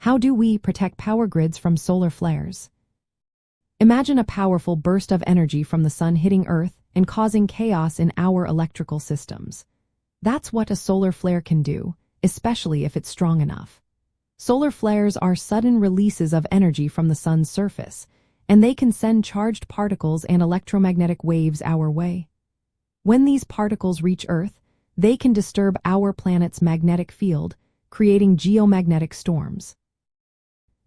How do we protect power grids from solar flares? Imagine a powerful burst of energy from the sun hitting Earth and causing chaos in our electrical systems. That's what a solar flare can do, especially if it's strong enough. Solar flares are sudden releases of energy from the sun's surface, and they can send charged particles and electromagnetic waves our way. When these particles reach Earth, they can disturb our planet's magnetic field, creating geomagnetic storms.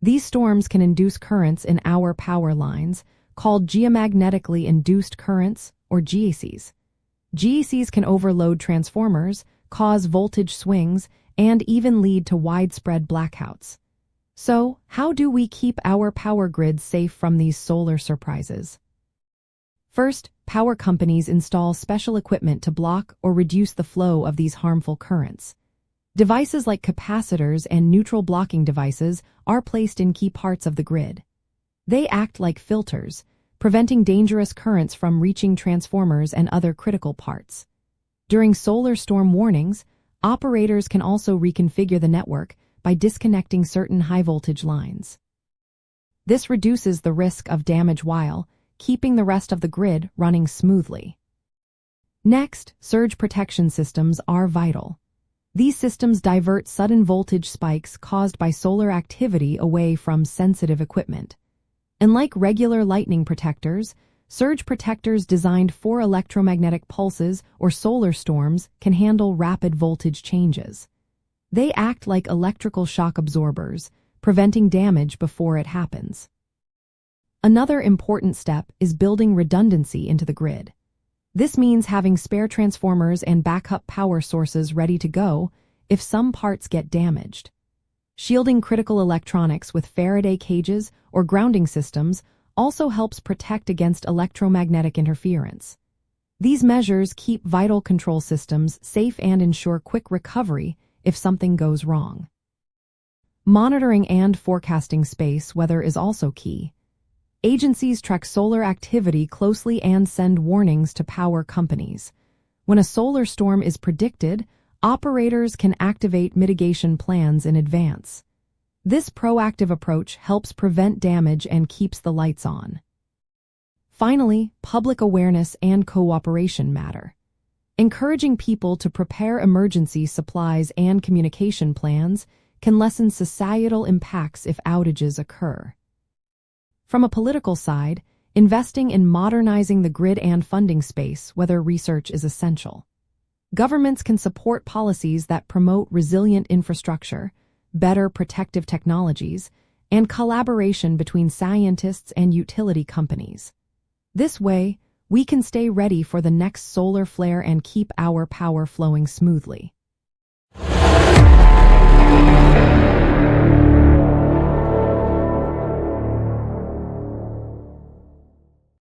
These storms can induce currents in our power lines, called geomagnetically induced currents, or GECs. GECs can overload transformers, cause voltage swings, and even lead to widespread blackouts. So, how do we keep our power grids safe from these solar surprises? First, power companies install special equipment to block or reduce the flow of these harmful currents. Devices like capacitors and neutral blocking devices are placed in key parts of the grid. They act like filters, preventing dangerous currents from reaching transformers and other critical parts. During solar storm warnings, operators can also reconfigure the network by disconnecting certain high-voltage lines. This reduces the risk of damage while keeping the rest of the grid running smoothly. Next, surge protection systems are vital. These systems divert sudden voltage spikes caused by solar activity away from sensitive equipment. Unlike regular lightning protectors, surge protectors designed for electromagnetic pulses or solar storms can handle rapid voltage changes. They act like electrical shock absorbers, preventing damage before it happens. Another important step is building redundancy into the grid. This means having spare transformers and backup power sources ready to go if some parts get damaged. Shielding critical electronics with Faraday cages or grounding systems also helps protect against electromagnetic interference. These measures keep vital control systems safe and ensure quick recovery if something goes wrong. Monitoring and forecasting space weather is also key. Agencies track solar activity closely and send warnings to power companies. When a solar storm is predicted, operators can activate mitigation plans in advance. This proactive approach helps prevent damage and keeps the lights on. Finally, public awareness and cooperation matter. Encouraging people to prepare emergency supplies and communication plans can lessen societal impacts if outages occur. From a political side, investing in modernizing the grid and funding space weather research is essential. Governments can support policies that promote resilient infrastructure, better protective technologies, and collaboration between scientists and utility companies. This way, we can stay ready for the next solar flare and keep our power flowing smoothly.